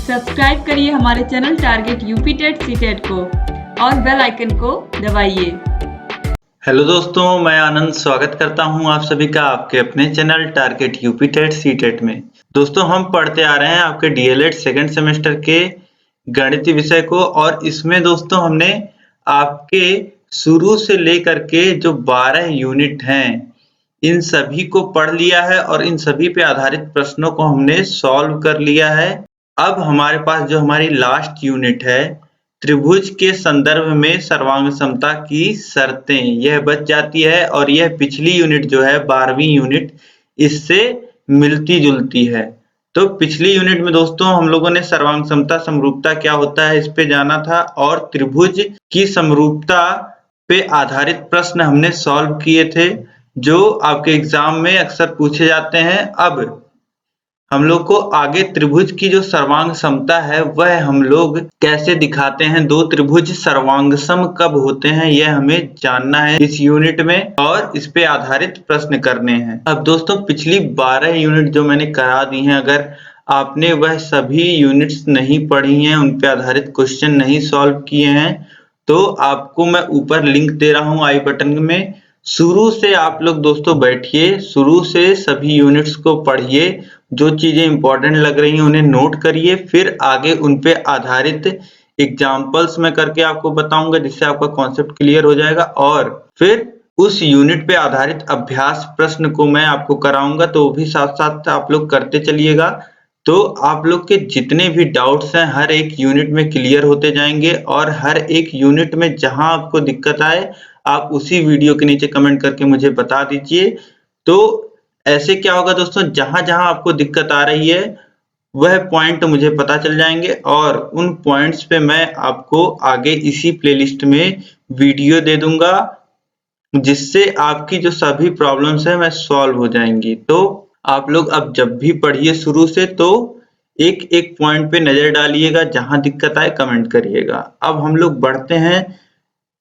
Subscribe करिए हमारे channel target UP TET CTET को और बेल आइकन को दबाइए। हेलो दोस्तों, मैं आनंद स्वागत करता हूं आप सभी का आपके अपने channel target UP TET CTET में। दोस्तों, हम पढ़ते आ रहे हैं आपके डीएलएड सेकंड सेमेस्टर के गणित विषय को, और इसमें दोस्तों हमने आपके शुरू से लेकर के जो 12 यूनिट हैं इन सभी को पढ़ लिया है और इन सभी पे आधारित प्रश्नों को हमने सॉल्व कर लिया है। अब हमारे पास जो हमारी लास्ट यूनिट है, त्रिभुज के संदर्भ में सर्वांग समता की शर्तें, यह बच जाती है और यह पिछली यूनिट जो है 12वीं यूनिट इससे मिलती जुलती है। तो पिछली यूनिट में दोस्तों हम लोगों ने सर्वांग समता समरूपता क्या होता है इस पे जाना था, और त्रिभुज की समरूपता पे आधारित प्रश्न हमने सॉल्व किए थे जो आपके एग्जाम में अक्सर पूछे जाते हैं। अब हम लोग को आगे त्रिभुज की जो सर्वांग समता है वह हम लोग कैसे दिखाते हैं, दो त्रिभुज सर्वांगसम कब होते हैं, यह हमें जानना है इस यूनिट में और इस पे आधारित प्रश्न करने हैं। अब दोस्तों पिछली 12 यूनिट जो मैंने करा दी हैं, अगर आपने वह सभी यूनिट्स नहीं पढ़ी हैं, उन पे आधारित क्वेश्चन नहीं सॉल्व किए हैं, तो आपको मैं ऊपर लिंक दे रहा हूँ आई बटन में। शुरू से आप लोग दोस्तों बैठिए, शुरू से सभी यूनिट्स को पढ़िए, जो चीजें इंपॉर्टेंट लग रही हैं उन्हें नोट करिए, फिर आगे उन पे आधारित एग्जाम्पल्स में करके आपको बताऊंगा जिससे आपका कॉन्सेप्ट क्लियर हो जाएगा, और फिर उस यूनिट पे आधारित अभ्यास प्रश्न को मैं आपको कराऊंगा, तो वो भी साथ साथ आप लोग करते चलिएगा। तो आप लोग के जितने भी डाउट्स हैं हर एक यूनिट में क्लियर होते जाएंगे, और हर एक यूनिट में जहां आपको दिक्कत आए आप उसी वीडियो के नीचे कमेंट करके मुझे बता दीजिए। तो ऐसे क्या होगा दोस्तों, जहां जहां आपको दिक्कत आ रही है वह पॉइंट मुझे पता चल जाएंगे, और उन पॉइंट्स पे मैं आपको आगे इसी प्लेलिस्ट में वीडियो दे दूंगा जिससे आपकी जो सभी प्रॉब्लम्स हैं वह सॉल्व हो जाएंगी। तो आप लोग अब जब भी पढ़िए शुरू से तो एक एक पॉइंट पे नजर डालिएगा, जहां दिक्कत आए कमेंट करिएगा। अब हम लोग बढ़ते हैं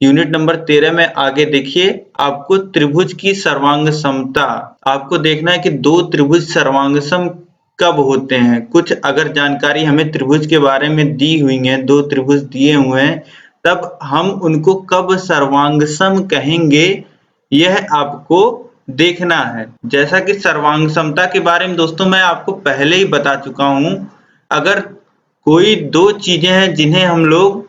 यूनिट नंबर 13 में आगे। देखिए, आपको त्रिभुज की सर्वांग समता आपको देखना है कि दो त्रिभुज सर्वांगसम कब होते हैं। कुछ अगर जानकारी हमें त्रिभुज के बारे में दी हुई है, दो त्रिभुज दिए हुए हैं, तब हम उनको कब सर्वांगसम कहेंगे यह आपको देखना है। जैसा कि सर्वांग समता के बारे में दोस्तों मैं आपको पहले ही बता चुका हूं, अगर कोई दो चीजें हैं जिन्हें हम लोग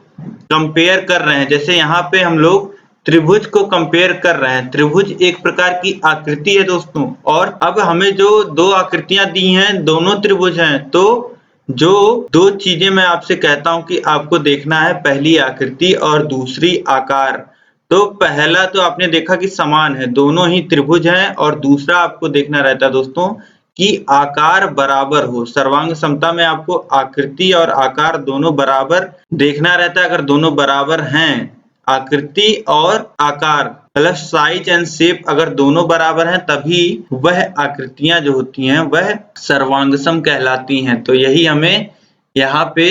कंपेयर कर रहे हैं, जैसे यहाँ पे हम लोग त्रिभुज को कंपेयर कर रहे हैं। त्रिभुज एक प्रकार की आकृति है दोस्तों, और अब हमें जो दो आकृतियां दी हैं दोनों त्रिभुज हैं, तो जो दो चीजें मैं आपसे कहता हूं कि आपको देखना है, पहली आकृति और दूसरी आकार। तो पहला तो आपने देखा कि समान है, दोनों ही त्रिभुज हैं, और दूसरा आपको देखना रहता है दोस्तों कि आकार बराबर हो। सर्वांग समता में आपको आकृति और आकार दोनों बराबर देखना रहता है। अगर दोनों बराबर हैं, आकृति और आकार मतलब साइज एंड शेप अगर दोनों बराबर हैं, तभी वह आकृतियां जो होती हैं वह सर्वांगसम कहलाती हैं। तो यही हमें यहाँ पे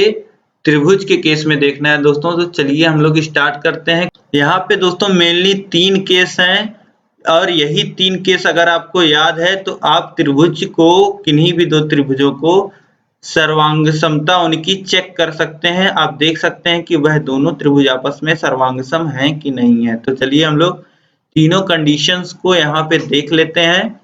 त्रिभुज के केस में देखना है दोस्तों। तो चलिए हम लोग स्टार्ट करते हैं। यहाँ पे दोस्तों मेनली 3 केस हैं, और यही 3 केस अगर आपको याद है तो आप त्रिभुज को, किन्हीं भी दो त्रिभुजों को सर्वांग समता उनकी चेक कर सकते हैं। आप देख सकते हैं कि वह दोनों त्रिभुज आपस में सर्वांगसम हैं कि नहीं है। तो चलिए हम लोग तीनों कंडीशंस को यहाँ पे देख लेते हैं।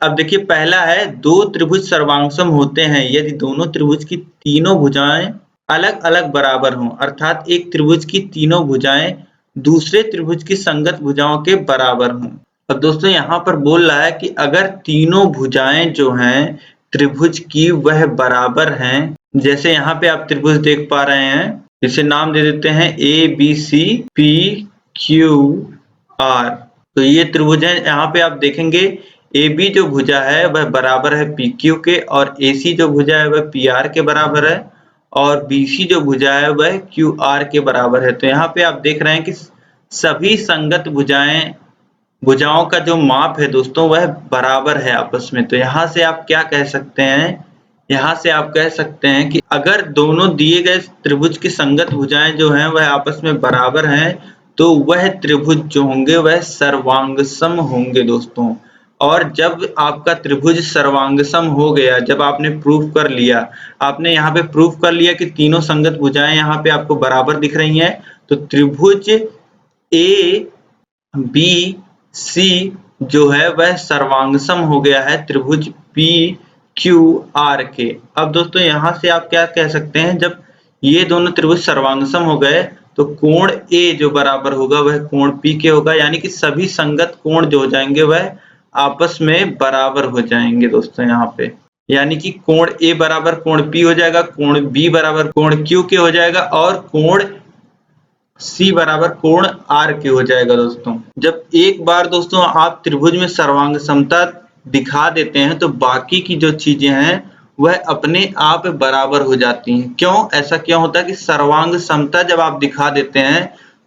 अब देखिए, पहला है दो त्रिभुज सर्वांगसम होते हैं यदि दोनों त्रिभुज की तीनों भुजाएं अलग अलग बराबर हों, अर्थात एक त्रिभुज की तीनों भुजाएं दूसरे त्रिभुज की संगत भुजाओं के बराबर हों। अब दोस्तों यहाँ पर बोल रहा है कि अगर तीनों भुजाएं जो हैं त्रिभुज की वह बराबर हैं, जैसे यहाँ पे आप त्रिभुज देख पा रहे हैं, इसे नाम दे देते हैं ABCPQR। तो ये त्रिभुज है। यहाँ पे आप देखेंगे AB जो भुजा है वह बराबर है PQ के, और AC जो भुजा है वह PR के बराबर है, और BC जो भुजा है वह QR के बराबर है। तो यहाँ पे आप देख रहे हैं कि सभी संगत भुजाओं का जो माप है दोस्तों वह बराबर है आपस में। तो यहाँ से आप क्या कह सकते हैं, यहाँ से आप कह सकते हैं कि अगर दोनों दिए गए त्रिभुज की संगत भुजाएं जो हैं वह आपस में बराबर हैं, तो वह त्रिभुज जो होंगे वह सर्वांगसम होंगे दोस्तों। और जब आपका त्रिभुज सर्वांगसम हो गया, जब आपने प्रूफ कर लिया, आपने यहाँ पे प्रूफ कर लिया कि तीनों संगत भुजाएं यहाँ पे आपको बराबर दिख रही हैं, तो त्रिभुज ए बी सी जो है वह सर्वांगसम हो गया है त्रिभुज पी क्यू आर के। अब दोस्तों यहाँ से आप क्या कह सकते हैं, जब ये दोनों त्रिभुज सर्वांगसम हो गए तो कोण ए जो बराबर होगा वह कोण पी के होगा, यानी कि सभी संगत कोण जो हो जाएंगे वह आपस में बराबर हो जाएंगे दोस्तों यहाँ पे, यानी कि कोण ए बराबर कोण पी हो जाएगा, कोण बी बराबर कोण क्यू के हो जाएगा और कोण सी बराबर कोण आर के हो जाएगा दोस्तों। जब एक बार दोस्तों आप त्रिभुज में सर्वांग समता दिखा देते हैं तो बाकी की जो चीजें हैं वह अपने आप बराबर हो जाती हैं। क्यों ऐसा क्यों होता है कि सर्वांग समता जब आप दिखा देते हैं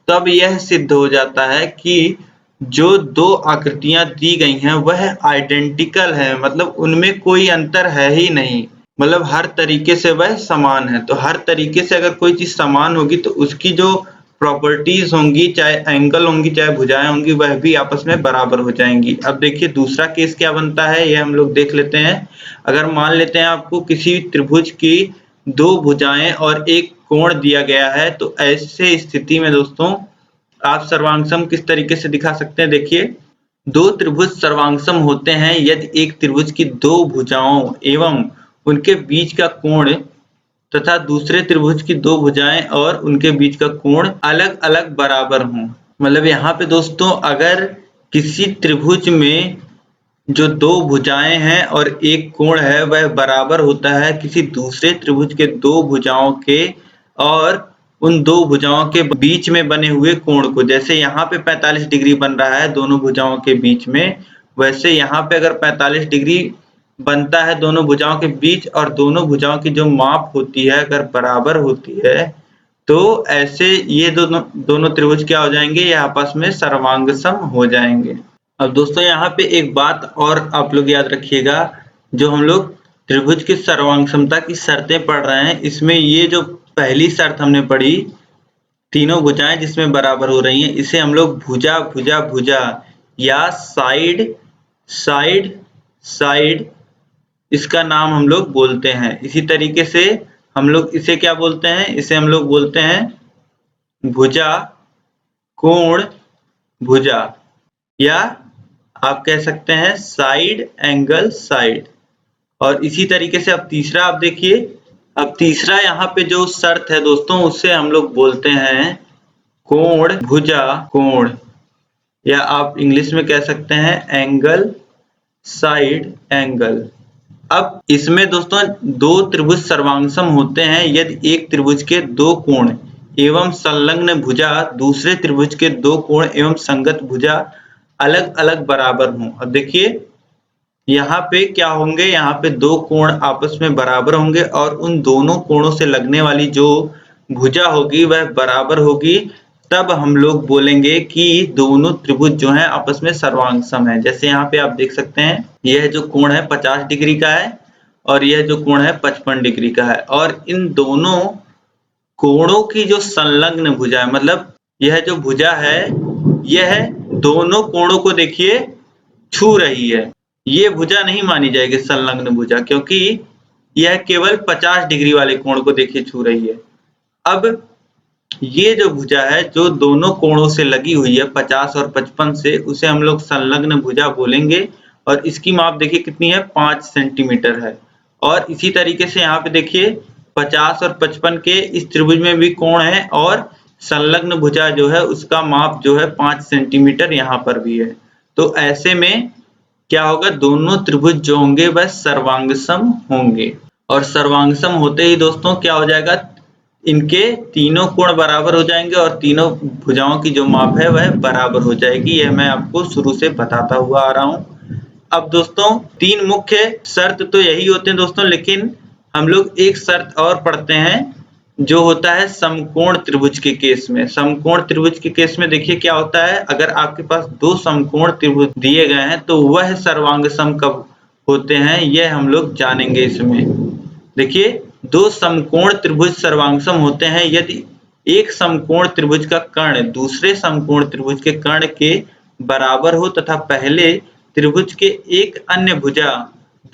तब यह सिद्ध हो जाता है कि जो दो आकृतियां दी गई हैं वह आइडेंटिकल है, मतलब उनमें कोई अंतर है ही नहीं, मतलब हर तरीके से वह समान है। तो हर तरीके से अगर कोई चीज समान होगी तो उसकी जो प्रॉपर्टीज होंगी, चाहे एंगल होंगी चाहे भुजाएं होंगी, वह भी आपस में बराबर हो जाएंगी। अब देखिए दूसरा केस क्या बनता है ये हम लोग देख लेते हैं। अगर मान लेते हैं आपको किसी त्रिभुज की दो भुजाएं और एक कोण दिया गया है, तो ऐसे स्थिति में दोस्तों आप सर्वांगसम किस तरीके से दिखा सकते हैं। देखिए दो त्रिभुज सर्वांगसम होते हैं यदि एक त्रिभुज की दो भुजाओं एवं उनके बीच का कोण तथा दूसरे त्रिभुज की दो भुजाएं और उनके बीच का कोण अलग अलग बराबर हों। मतलब यहाँ पे दोस्तों अगर किसी त्रिभुज में जो दो भुजाएं हैं और एक कोण है वह बराबर होता है किसी दूसरे त्रिभुज के दो भुजाओं के और उन दो भुजाओं के बीच में बने हुए कोण को, जैसे यहाँ पे 45 डिग्री बन रहा है दोनों भुजाओं के बीच में, वैसे यहाँ पे अगर 45 डिग्री बनता है दोनों भुजाओं के बीच और दोनों भुजाओं की जो माप होती है अगर बराबर होती है तो ऐसे ये दोनों त्रिभुज क्या हो जाएंगे, ये आपस में सर्वांगसम हो जाएंगे। अब दोस्तों यहाँ पे एक बात और आप लोग याद रखिएगा, जो हम लोग त्रिभुज की सर्वांगसमता की शर्तें पढ़ रहे हैं इसमें ये जो पहली शर्त हमने पढ़ी तीनों भुजाएं जिसमें बराबर हो रही हैं, इसे हम लोग भुजा भुजा भुजा या साइड साइड साइड इसका नाम हम लोग बोलते हैं। इसी तरीके से हम लोग इसे क्या बोलते हैं, इसे हम लोग बोलते हैं भुजा कोण भुजा, या आप कह सकते हैं साइड एंगल साइड। और इसी तरीके से अब तीसरा आप देखिए, अब तीसरा यहाँ पे जो शर्त है दोस्तों उसे हम लोग बोलते हैं कोण भुजा कोण, या आप इंग्लिश में कह सकते हैं एंगल साइड एंगल। अब इसमें दोस्तों दो त्रिभुज सर्वांगसम होते हैं यदि एक त्रिभुज के दो कोण एवं संलग्न भुजा दूसरे त्रिभुज के दो कोण एवं संगत भुजा अलग अलग बराबर हों। अब देखिए यहाँ पे क्या होंगे, यहाँ पे दो कोण आपस में बराबर होंगे और उन दोनों कोणों से लगने वाली जो भुजा होगी वह बराबर होगी, तब हम लोग बोलेंगे कि दोनों त्रिभुज जो हैं आपस में सर्वांगसम है। जैसे यहाँ पे आप देख सकते हैं यह जो कोण है 50 डिग्री का है और यह जो कोण है 55 डिग्री का है, और इन दोनों कोणों की जो संलग्न भुजा है, मतलब यह जो भुजा है यह दोनों कोणों को देखिए छू रही है, ये भुजा नहीं मानी जाएगी संलग्न भुजा, क्योंकि यह केवल 50 डिग्री वाले कोण को देखिए छू रही है। अब ये जो भुजा है जो दोनों कोणों से लगी हुई है 50 और 55 से, उसे हम लोग संलग्न भुजा बोलेंगे और इसकी माप देखिए कितनी है 5 सेंटीमीटर है। और इसी तरीके से यहाँ पे देखिए 50 और 55 के इस त्रिभुज में भी कोण है और संलग्न भुजा जो है उसका माप जो है 5 सेंटीमीटर यहाँ पर भी है। तो ऐसे में क्या होगा, दोनों त्रिभुज जो होंगे वह सर्वांगसम होंगे, और सर्वांगसम होते ही दोस्तों क्या हो जाएगा, इनके तीनों कोण बराबर हो जाएंगे और तीनों भुजाओं की जो माप है वह बराबर हो जाएगी। यह मैं आपको शुरू से बताता हुआ आ रहा हूँ। अब दोस्तों तीन मुख्य शर्त तो यही होते हैं दोस्तों, लेकिन हम लोग एक शर्त और पढ़ते हैं जो होता है समकोण त्रिभुज के केस में। समकोण त्रिभुज के केस में देखिए क्या होता है, अगर आपके पास दो समकोण त्रिभुज दिए गए हैं तो वह सर्वांगसम कब होते हैं यह हम लोग जानेंगे इसमें। देखिए दो समकोण त्रिभुज सर्वांगसम होते हैं यदि एक समकोण त्रिभुज का कर्ण दूसरे समकोण त्रिभुज के कर्ण के बराबर हो तथा पहले त्रिभुज के एक अन्य भुजा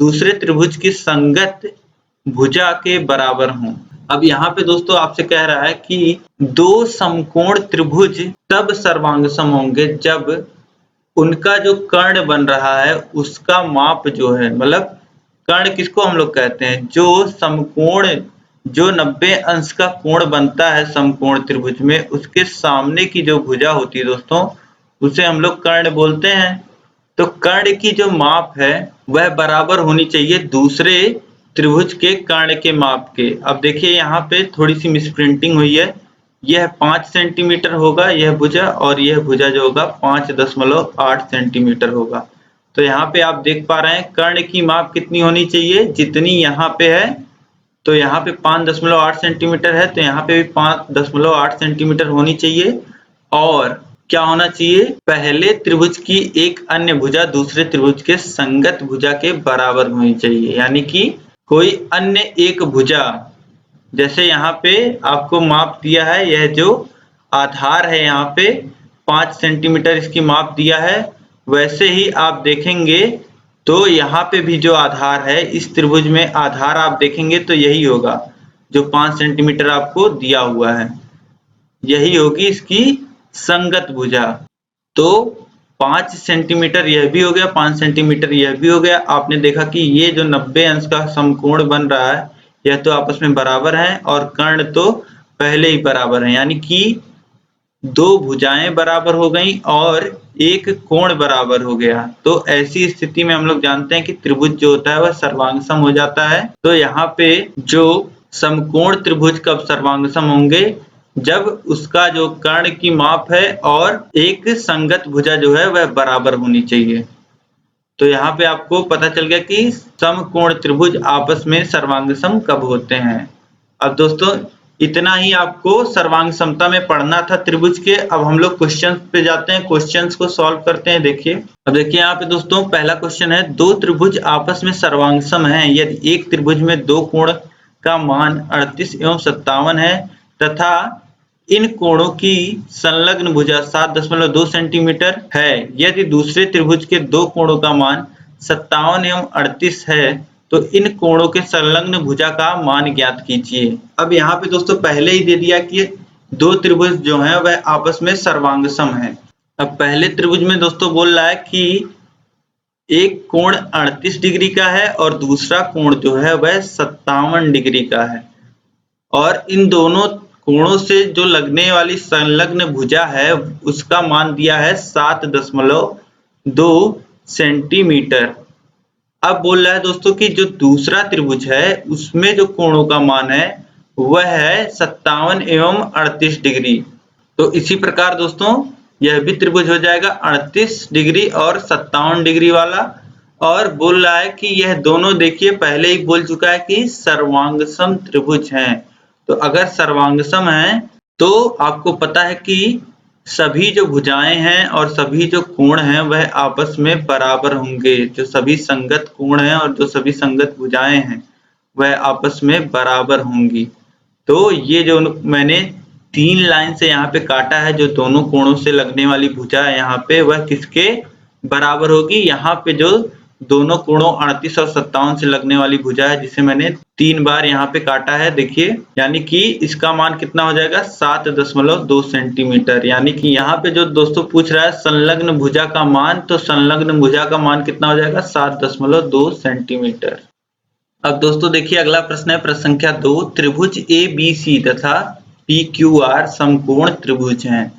दूसरे त्रिभुज की संगत भुजा के बराबर हों। अब यहाँ पे दोस्तों आपसे कह रहा है कि दो समकोण त्रिभुज तब सर्वांगसम होंगे जब उनका जो कर्ण बन रहा है उसका माप जो है, मतलब कर्ण किसको हम लोग कहते हैं, जो समकोण जो 90 अंश का कोण बनता है समकोण त्रिभुज में, उसके सामने की जो भुजा होती है दोस्तों उसे हम लोग कर्ण बोलते हैं। तो कर्ण की जो माप है वह बराबर होनी चाहिए दूसरे त्रिभुज के कर्ण के माप के। अब देखिए यहाँ पे थोड़ी सी मिसप्रिंटिंग हुई है, यह 5 सेंटीमीटर होगा यह भुजा, और यह भुजा जो होगा 5.8 सेंटीमीटर होगा। तो यहाँ पे आप देख पा रहे हैं कर्ण की माप कितनी होनी चाहिए, जितनी यहाँ पे है। तो यहाँ पे 5.8 सेंटीमीटर है, तो यहाँ पे भी 5.8 सेंटीमीटर होनी चाहिए। और क्या होना चाहिए, पहले त्रिभुज की एक अन्य भुजा दूसरे त्रिभुज के संगत भुजा के बराबर होनी चाहिए, यानी कि कोई अन्य एक भुजा, जैसे यहाँ पे आपको माप दिया है, यह जो आधार है यहाँ पे 5 सेंटीमीटर इसकी माप दिया है, वैसे ही आप देखेंगे तो यहाँ पे भी जो आधार है इस त्रिभुज में आधार आप देखेंगे तो यही होगा, जो 5 सेंटीमीटर आपको दिया हुआ है, यही होगी इसकी संगत भुजा। तो 5 सेंटीमीटर यह भी हो गया, 5 सेंटीमीटर यह भी हो गया। आपने देखा कि ये जो 90 अंश का समकोण बन रहा है यह तो आपस में बराबर है, और कर्ण तो पहले ही बराबर है, यानी कि दो भुजाएं बराबर हो गई और एक कोण बराबर हो गया। तो ऐसी स्थिति में हम लोग जानते हैं कि त्रिभुज जो होता है वह सर्वांगसम हो जाता है। तो यहाँ पे जो समकोण त्रिभुज कब सर्वांगसम होंगे, जब उसका जो कर्ण की माप है और एक संगत भुजा जो है वह बराबर होनी चाहिए। तो यहाँ पे आपको पता चल गया कि समकोण त्रिभुज आपस में सर्वांगसम कब होते हैं। अब दोस्तों इतना ही आपको सर्वांग समता में पढ़ना था त्रिभुज के। अब हम लोग क्वेश्चन पे जाते हैं, क्वेश्चंस को सॉल्व करते हैं। देखिए, अब देखिए यहाँ पे दोस्तों पहला क्वेश्चन है, दो त्रिभुज आपस में सर्वांगसम हैं यदि एक त्रिभुज में दो कोण का मान 38 एवं 57 है तथा इन कोणों की संलग्न भुजा 7.2 सेंटीमीटर है। यदि दूसरे त्रिभुज के दो कोणों का मान 57 एवं 38 है तो इन कोणों के संलग्न भुजा का मान ज्ञात कीजिए। अब यहाँ पे दोस्तों पहले ही दे दिया कि दो त्रिभुज जो है वह आपस में सर्वांगसम है। अब पहले त्रिभुज में दोस्तों बोल रहा है कि एक कोण 38 डिग्री का है और दूसरा कोण जो है वह 57 डिग्री का है, और इन दोनों कोणों से जो लगने वाली संलग्न भुजा है उसका मान दिया है 7.2 सेंटीमीटर। अब बोल रहा है दोस्तों कि जो दूसरा त्रिभुज है उसमें जो कोणों का मान है वह है 57 एवं 38 डिग्री। तो इसी प्रकार दोस्तों यह भी त्रिभुज हो जाएगा 38 डिग्री और 57 डिग्री वाला। और बोल रहा है कि यह दोनों, देखिए पहले ही बोल चुका है कि सर्वांगसम त्रिभुज हैं। तो अगर सर्वांगसम है तो आपको पता है कि सभी जो भुजाएं हैं और सभी जो कोण हैं वह आपस में बराबर होंगे। जो सभी संगत कोण हैं और जो सभी संगत भुजाएं हैं वह आपस में बराबर होंगी। तो ये जो मैंने 3 लाइन से यहाँ पे काटा है, जो दोनों कोणों से लगने वाली भुजा है यहाँ पे, वह किसके बराबर होगी, यहाँ पे जो दोनों कोणों 38 और 57 से लगने वाली भुजा है जिसे मैंने 3 बार यहाँ पे काटा है, देखिए, यानी कि इसका मान कितना हो जाएगा 7.2 सेंटीमीटर। यानी कि यहाँ पे जो दोस्तों पूछ रहा है संलग्न भुजा का मान, तो संलग्न भुजा का मान कितना हो जाएगा 7.2 सेंटीमीटर। अब दोस्तों देखिए अगला प्रश्न है, प्रश्न संख्या 2, त्रिभुज ABC तथा PQR समकोण त्रिभुज हैं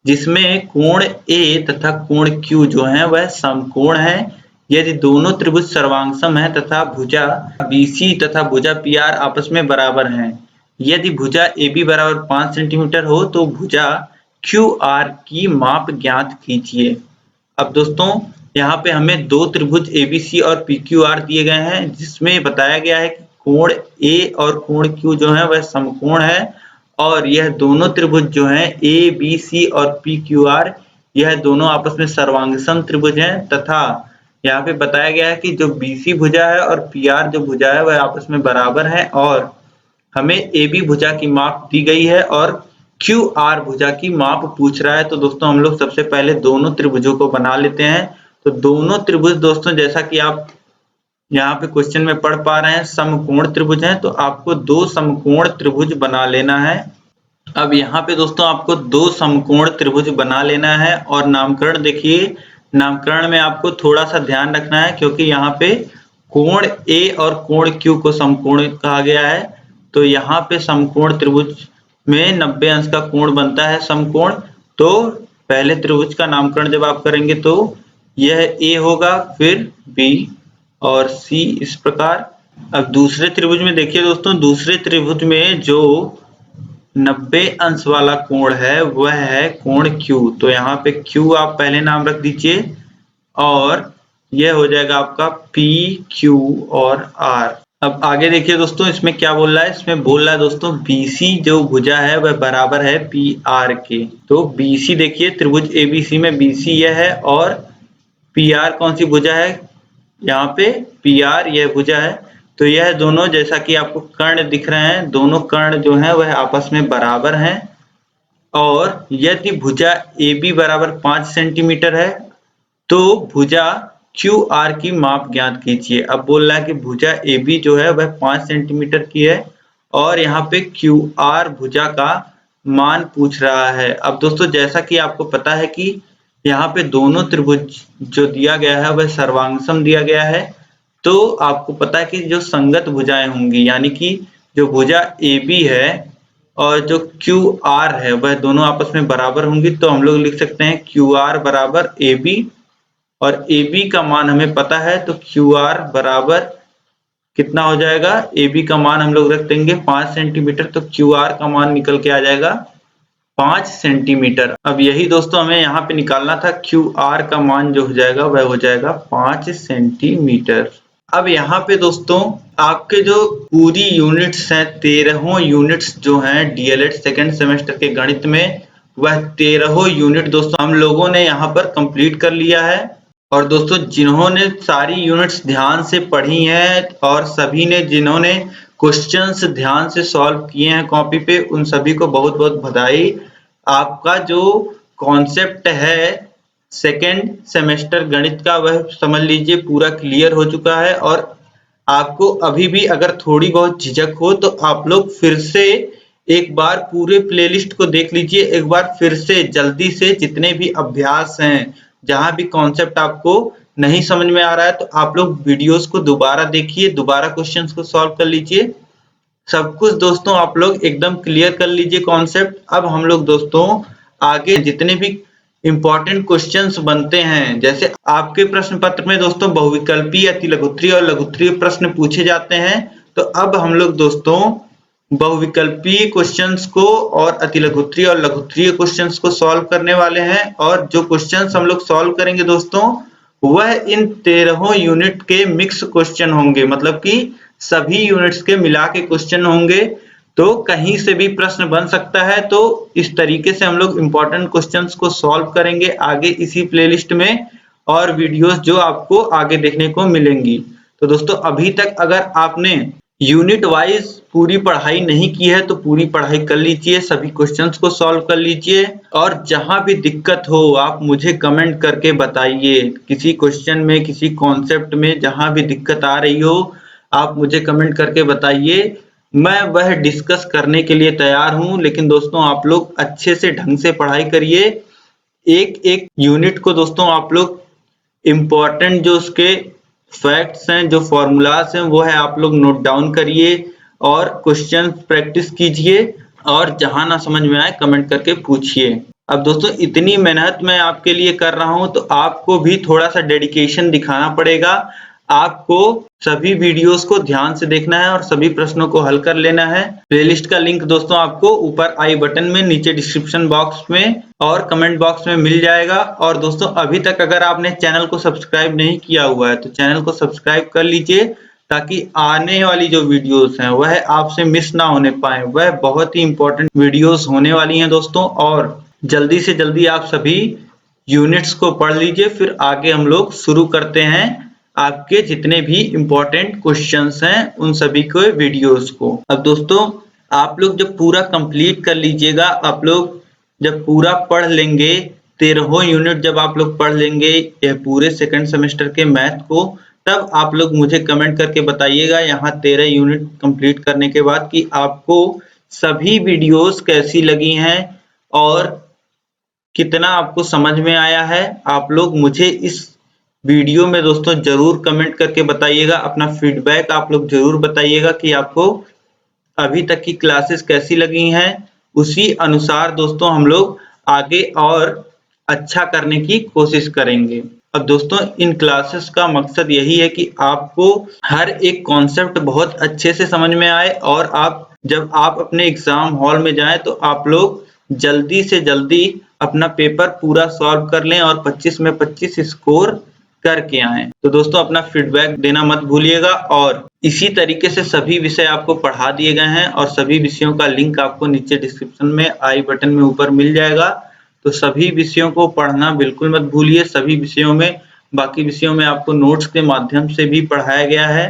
जिसमें कोण A तथा कोण Q जो है वह समकोण है। यदि दोनों त्रिभुज सर्वांगसम है तथा भुजा BC तथा भुजा PR आपस में बराबर हैं। यदि भुजा AB बराबर 5 सेंटीमीटर हो तो भुजा QR की माप ज्ञात कीजिए। अब दोस्तों यहाँ पे हमें दो त्रिभुज ABC और PQR दिए गए हैं जिसमें बताया गया है कि कोण A और कोण Q जो है वह समकोण है, और यह दोनों त्रिभुज जो हैं ABC और PQR यह दोनों आपस में सर्वांगसम त्रिभुज हैं, तथा यहाँ पे बताया गया है कि जो BC भुजा है और PR जो भुजा है वह आपस में बराबर है, और हमें AB भुजा की माप दी गई है और QR भुजा की माप पूछ रहा है। तो दोस्तों हम लोग सबसे पहले दोनों त्रिभुजों को बना लेते हैं तो दोनों त्रिभुज दोस्तों जैसा कि आप यहाँ पे क्वेश्चन में पढ़ पा रहे हैं समकोण त्रिभुज हैं, तो आपको दो समकोण त्रिभुज बना लेना है। अब यहाँ पे दोस्तों आपको दो समकोण त्रिभुज बना लेना है और नामकरण देखिए, नामकरण में आपको थोड़ा सा ध्यान रखना है क्योंकि यहाँ पे कोण A और कोण Q को समकोण कहा गया है। तो यहाँ पे समकोण त्रिभुज में 90 अंश का कोण बनता है समकोण। तो पहले त्रिभुज का नामकरण जब आप करेंगे तो यह A होगा, फिर B और C इस प्रकार। अब दूसरे त्रिभुज में देखिए दोस्तों, दूसरे त्रिभुज में जो 90 अंश वाला कोण है वह है कोण Q। तो यहाँ पे Q आप पहले नाम रख दीजिए और यह हो जाएगा आपका P, Q और R। अब आगे देखिए दोस्तों, इसमें क्या बोल रहा है, इसमें बोल रहा है दोस्तों BC जो भुजा है वह बराबर है PR के। तो BC देखिए त्रिभुज ABC में BC यह है और PR कौन सी भुजा है, यहाँ पे PR यह भुजा है। तो यह दोनों जैसा कि आपको कर्ण दिख रहे हैं, दोनों कर्ण जो हैं वह आपस में बराबर हैं। और यदि भुजा AB बराबर 5 सेंटीमीटर है तो भुजा QR की माप ज्ञात कीजिए। अब बोल रहा है कि भुजा AB जो है वह 5 सेंटीमीटर की है और यहाँ पे QR भुजा का मान पूछ रहा है। अब दोस्तों जैसा कि आपको पता है कि यहाँ पे दोनों त्रिभुज जो दिया गया है वह सर्वांगसम दिया गया है। तो आपको पता है कि जो संगत भुजाएं होंगी, यानी कि जो भुजा AB है और जो QR है वह दोनों आपस में बराबर होंगी। तो हम लोग लिख सकते हैं QR बराबर AB और AB का मान हमें पता है, तो QR बराबर कितना हो जाएगा, AB का मान हम लोग रख देंगे 5 सेंटीमीटर, तो QR का मान निकल के आ जाएगा 5 सेंटीमीटर। अब यही दोस्तों हमें यहाँ पे निकालना था, QR का मान जो हो जाएगा वह हो जाएगा 5 सेंटीमीटर। अब यहाँ पे दोस्तों आपके जो पूरी यूनिट्स हैं, 13 यूनिट्स जो हैं DLED सेकेंड सेमेस्टर के गणित में, वह 13 यूनिट दोस्तों हम लोगों ने यहाँ पर कंप्लीट कर लिया है। और दोस्तों जिन्होंने सारी यूनिट्स ध्यान से पढ़ी हैं और सभी ने जिन्होंने क्वेश्चंस ध्यान से सॉल्व किए हैं कॉपी पे, उन सभी को बहुत बहुत बधाई। आपका जो कॉन्सेप्ट है सेकेंड सेमेस्टर गणित का वह समझ लीजिए पूरा क्लियर हो चुका है। और आपको अभी भी अगर थोड़ी बहुत झिझक हो तो आप लोग फिर से एक बार पूरे प्लेलिस्ट को देख लीजिए, एक बार फिर से जल्दी से जितने भी अभ्यास हैं, जहां भी कॉन्सेप्ट आपको नहीं समझ में आ रहा है तो आप लोग वीडियोस को दोबारा देखिए, दोबारा क्वेश्चंस को सॉल्व कर लीजिए। सब कुछ दोस्तों आप लोग एकदम क्लियर कर लीजिए कॉन्सेप्ट। अब हम लोग दोस्तों आगे जितने भी इंपॉर्टेंट क्वेश्चंस बनते हैं, जैसे आपके प्रश्न पत्र में दोस्तों बहुविकल्पीय, अतिलघुत्तरीय और लघुत्तरीय प्रश्न पूछे जाते हैं। तो अब हम लोग दोस्तों बहुविकल्पीय क्वेश्चंस को और अतिलघुत्तरीय और लघुत्तरीय क्वेश्चंस को सॉल्व करने वाले हैं। और जो क्वेश्चंस हम लोग सॉल्व करेंगे दोस्तों वह इन 13 यूनिट के मिक्स क्वेश्चन होंगे, मतलब कि सभी यूनिट्स के मिला के क्वेश्चन होंगे। तो कहीं से भी प्रश्न बन सकता है। तो इस तरीके से हम लोग इंपॉर्टेंट क्वेश्चंस को सॉल्व करेंगे आगे इसी प्लेलिस्ट में और वीडियोस जो आपको आगे देखने को मिलेंगी। तो दोस्तों अभी तक अगर आपने यूनिट वाइज पूरी पढ़ाई नहीं की है तो पूरी पढ़ाई कर लीजिए, सभी क्वेश्चंस को सॉल्व कर लीजिए। और जहां भी दिक्कत हो आप मुझे कमेंट करके बताइए, किसी क्वेश्चन में, किसी कॉन्सेप्ट में जहां भी दिक्कत आ रही हो आप मुझे कमेंट करके बताइए, मैं वह डिस्कस करने के लिए तैयार हूं। लेकिन दोस्तों आप लोग अच्छे से ढंग से पढ़ाई करिए, एक एक यूनिट को दोस्तों आप लोग इम्पोर्टेंट जो उसके फैक्ट्स हैं, जो फॉर्मूलाज हैं, वो है आप लोग नोट डाउन करिए और क्वेश्चन प्रैक्टिस कीजिए। और जहां ना समझ में आए कमेंट करके पूछिए। अब दोस्तों इतनी मेहनत मैं आपके लिए कर रहा हूं तो आपको भी थोड़ा सा डेडिकेशन दिखाना पड़ेगा। आपको सभी वीडियोस को ध्यान से देखना है और सभी प्रश्नों को हल कर लेना है। प्लेलिस्ट का लिंक दोस्तों आपको ऊपर आई बटन में, नीचे डिस्क्रिप्शन बॉक्स में और कमेंट बॉक्स में मिल जाएगा। और दोस्तों अभी तक अगर आपने चैनल को सब्सक्राइब नहीं किया हुआ है तो चैनल को सब्सक्राइब कर लीजिए, ताकि आने वाली जो वीडियोस हैं वह आपसे मिस ना होने पाए। वह बहुत ही इंपॉर्टेंट वीडियोस होने वाली हैं दोस्तों। और जल्दी से जल्दी आप सभी यूनिट्स को पढ़ लीजिए, फिर आगे हम लोग शुरू करते हैं आपके जितने भी इम्पोर्टेंट क्वेश्चंस हैं उन सभी के वीडियोस को। अब दोस्तों आप लोग जब पूरा कंप्लीट कर लीजिएगा, आप लोग जब पूरा पढ़ लेंगे 13 यूनिट जब आप लोग पढ़ लेंगे यह पूरे सेकंड सेमेस्टर के मैथ को, तब आप लोग मुझे कमेंट करके बताइएगा यहाँ 13 यूनिट कंप्लीट करने के बाद कि आपको सभी वीडियोस कैसी लगी हैं और कितना आपको समझ में आया है। आप लोग मुझे इस वीडियो में दोस्तों जरूर कमेंट करके बताइएगा, अपना फीडबैक आप लोग जरूर बताइएगा कि आपको अभी तक की क्लासेस कैसी लगी हैं। उसी अनुसार दोस्तों हम लोग आगे और अच्छा करने की कोशिश करेंगे। अब दोस्तों इन क्लासेस का मकसद यही है कि आपको हर एक कॉन्सेप्ट बहुत अच्छे से समझ में आए और जब आप अपने एग्जाम हॉल में जाएं तो आप लोग जल्दी से जल्दी अपना पेपर पूरा सॉल्व कर लें और 25 में 25 स्कोर करके आएं। तो दोस्तों अपना फीडबैक देना मत भूलिएगा और इसी तरीके से सभी विषय आपको पढ़ा दिए गए हैं और सभी विषयों का लिंक आपको नीचे डिस्क्रिप्शन में आई बटन में ऊपर मिल जाएगा। तो सभी विषयों को पढ़ना बिल्कुल मत भूलिए। सभी विषयों में, बाकी विषयों में आपको नोट्स के माध्यम से भी पढ़ाया गया है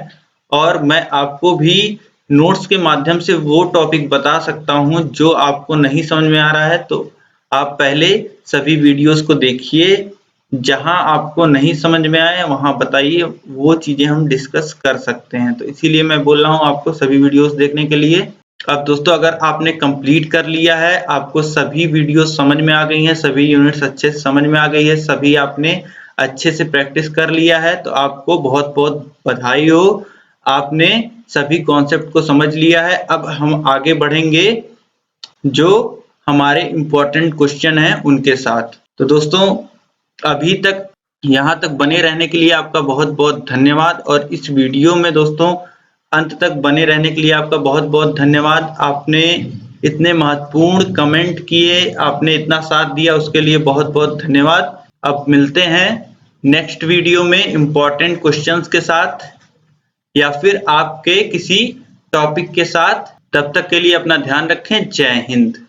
और मैं आपको भी नोट्स के माध्यम से वो टॉपिक बता सकता हूँ जो आपको नहीं समझ में आ रहा है। तो आप पहले सभी वीडियोस को देखिए, जहां आपको नहीं समझ में आए वहां बताइए, वो चीजें हम डिस्कस कर सकते हैं। तो इसीलिए मैं बोल रहा हूँ आपको सभी वीडियोस देखने के लिए। अब दोस्तों अगर आपने कंप्लीट कर लिया है, आपको सभी वीडियो समझ में आ गई हैं, सभी यूनिट्स अच्छे से समझ में आ गई है, सभी आपने अच्छे से प्रैक्टिस कर लिया है, तो आपको बहुत बहुत बधाई हो, आपने सभी कॉन्सेप्ट को समझ लिया है। अब हम आगे बढ़ेंगे जो हमारे इम्पोर्टेंट क्वेश्चन हैं उनके साथ। तो दोस्तों अभी तक यहाँ तक बने रहने के लिए आपका बहुत बहुत धन्यवाद और इस वीडियो में दोस्तों अंत तक बने रहने के लिए आपका बहुत बहुत धन्यवाद। आपने इतने महत्वपूर्ण कमेंट किए, आपने इतना साथ दिया, उसके लिए बहुत बहुत धन्यवाद। अब मिलते हैं नेक्स्ट वीडियो में इम्पोर्टेंट क्वेश्चंस के साथ या फिर आपके किसी टॉपिक के साथ। तब तक के लिए अपना ध्यान रखें। जय हिंद।